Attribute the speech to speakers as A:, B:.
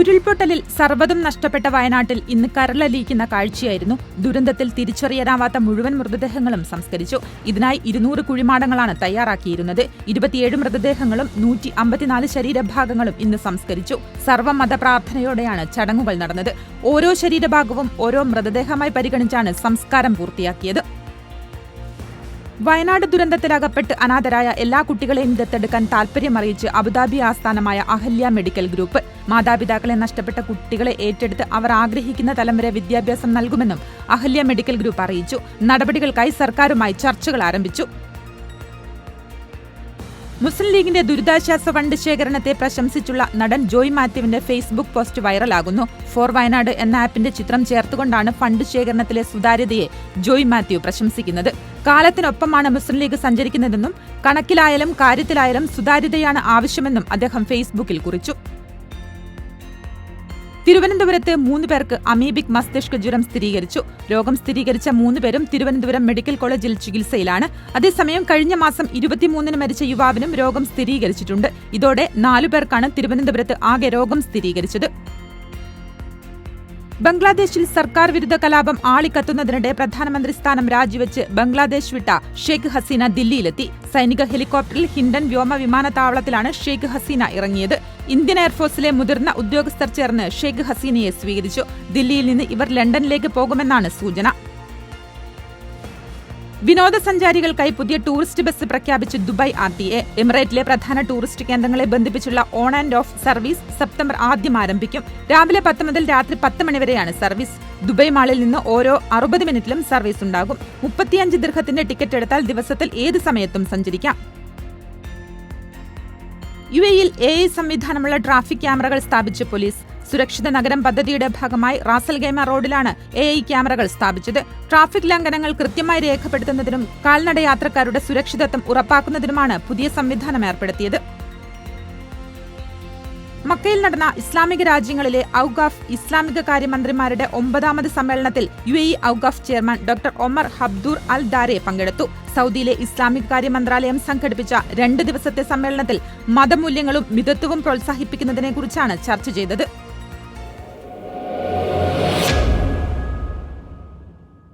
A: ഉരുൾപൊട്ടലിൽ സർവ്വതും നഷ്ടപ്പെട്ട വയനാട്ടിൽ ഇന്ന് കരളലിയിക്കുന്ന കാഴ്ചയായിരുന്നു. ദുരന്തത്തിൽ തിരിച്ചറിയാനാവാത്ത മുഴുവൻ മൃതദേഹങ്ങളും സംസ്കരിച്ചു. ഇതിനായി 200 കുഴിമാടങ്ങളാണ് തയ്യാറാക്കിയിരുന്നത്. 27 മൃതദേഹങ്ങളും 154 ശരീരഭാഗങ്ങളും ഇന്ന് സംസ്കരിച്ചു. സർവ്വമത പ്രാർത്ഥനയോടെയാണ് ചടങ്ങുകൾ നടന്നത്. ഓരോ ശരീരഭാഗവും ഓരോ മൃതദേഹമായി പരിഗണിച്ചാണ് സംസ്കാരം പൂർത്തിയാക്കിയത്. വയനാട് ദുരന്തത്തിലകപ്പെട്ട് അനാഥരായ എല്ലാ കുട്ടികളെയും ദത്തെടുക്കാൻ താൽപര്യമറിയിച്ച് അബുദാബി ആസ്ഥാനമായ അഹല്യ മെഡിക്കൽ ഗ്രൂപ്പ് മാതാപിതാക്കളെ നഷ്ടപ്പെട്ട കുട്ടികളെ ഏറ്റെടുത്ത് അവർ ആഗ്രഹിക്കുന്ന തലം വരെ വിദ്യാഭ്യാസം നൽകുമെന്നും അഹല്യ മെഡിക്കൽ ഗ്രൂപ്പ് അറിയിച്ചു. നടപടികൾക്കായി സർക്കാരുമായി ചർച്ചകൾ ആരംഭിച്ചു. മുസ്ലിം ലീഗിന്റെ ദുരിതാശ്വാസ ഫണ്ട് ശേഖരണത്തെ പ്രശംസിച്ചുള്ള നടൻ ജോയ് മാത്യുവിന്റെ ഫേസ്ബുക്ക് പോസ്റ്റ് വൈറലാകുന്നു. ഫോർ വയനാട് എന്ന ആപ്പിന്റെ ചിത്രം ചേർത്തുകൊണ്ടാണ് ഫണ്ട് ശേഖരണത്തിലെ സുതാര്യതയെ ജോയ് മാത്യു പ്രശംസിക്കുന്നത്. കാലത്തിനൊപ്പമാണ് മുസ്ലിം ലീഗ് സഞ്ചരിക്കുന്നതെന്നും കണക്കിലായാലും കാര്യത്തിലായാലും സുതാര്യതയാണ് ആവശ്യമെന്നും അദ്ദേഹം ഫേസ്ബുക്കിൽ കുറിച്ചു. തിരുവനന്തപുരത്ത് 3 പേർക്ക് അമീബിക് മസ്തിഷ്ക ജ്വരം സ്ഥിരീകരിച്ചു. രോഗം സ്ഥിരീകരിച്ച 3 പേരും തിരുവനന്തപുരം മെഡിക്കൽ കോളേജിൽ ചികിത്സയിലാണ്. അതേസമയം കഴിഞ്ഞ മാസം 23-ന് മരിച്ച യുവാവിനും രോഗം സ്ഥിരീകരിച്ചിട്ടുണ്ട്. ഇതോടെ 4 പേർക്കാണ് തിരുവനന്തപുരത്ത് ആകെ രോഗം സ്ഥിരീകരിച്ചത്. ബംഗ്ലാദേശിൽ സർക്കാർ വിരുദ്ധ കലാപം ആളിക്കത്തുന്നതിനിടെ പ്രധാനമന്ത്രി സ്ഥാനം രാജിവെച്ച് ബംഗ്ലാദേശ് വിട്ട ഷെയ്ഖ് ഹസീന ദില്ലിയിലെത്തി. സൈനിക ഹെലികോപ്റ്ററിൽ ഹിൻഡൻ വ്യോമ വിമാനത്താവളത്തിലാണ് ഷെയ്ഖ് ഹസീന ഇറങ്ങിയത്. ഇന്ത്യൻ എയർഫോഴ്സിലെ മുതിർന്ന ഉദ്യോഗസ്ഥർ ചേർന്ന് ഷെയ്ഖ് ഹസീനയെ സ്വീകരിച്ചു. ദില്ലിയിൽ നിന്ന് ഇവർ ലണ്ടനിലേക്ക് പോകുമെന്നാണ് സൂചന. വിനോദസഞ്ചാരികൾക്കായി പുതിയ ടൂറിസ്റ്റ് ബസ് പ്രഖ്യാപിച്ച് ദുബായ് RTA. എമിറേറ്റിലെ പ്രധാന ടൂറിസ്റ്റ് കേന്ദ്രങ്ങളെ ബന്ധിപ്പിച്ചുള്ള on and off service September ആദ്യം ആരംഭിക്കും. രാവിലെ 10 മുതൽ രാത്രി 10 മണി വരെയാണ് സർവീസ്. ദുബായ് മാളിൽ നിന്ന് ഓരോ 60 മിനിറ്റിലും സർവീസ് ഉണ്ടാകും. 35 ദിർഹത്തിന്റെ ടിക്കറ്റ് എടുത്താൽ ദിവസത്തിൽ ഏത് സമയത്തും സഞ്ചരിക്കാം. UAE-യിൽ AI സംവിധാനമുള്ള ട്രാഫിക് ക്യാമറകൾ സ്ഥാപിച്ച് പോലീസ്. സുരക്ഷിത നഗരം പദ്ധതിയുടെ ഭാഗമായി റാസൽ ഗൈമ റോഡിലാണ് AI ക്യാമറകൾ സ്ഥാപിച്ചത്. ട്രാഫിക് ലംഘനങ്ങൾ കൃത്യമായി രേഖപ്പെടുത്തുന്നതിനും കാൽനട യാത്രക്കാരുടെ സുരക്ഷിതത്വം ഉറപ്പാക്കുന്നതിനുമാണ് പുതിയ സംവിധാനം ഏർപ്പെടുത്തിയത്. മക്കയിൽ നടന്ന ഇസ്ലാമിക രാജ്യങ്ങളിലെ ഔഖാഫ് ഇസ്ലാമിക കാര്യമന്ത്രിമാരുടെ 9ാമത് സമ്മേളനത്തിൽ UAE ഔഖാഫ് ചെയർമാൻ ഡോക്ടർ ഒമർ ഹബ്ദൂർ അൽ ദാരെ പങ്കെടുത്തു. സൗദിയിലെ ഇസ്ലാമിക കാര്യ മന്ത്രാലയം സംഘടിപ്പിച്ച 2 ദിവസത്തെ സമ്മേളനത്തിൽ മതമൂല്യങ്ങളും മിതത്വവും പ്രോത്സാഹിപ്പിക്കുന്നതിനെക്കുറിച്ചാണ് ചർച്ച ചെയ്തത്.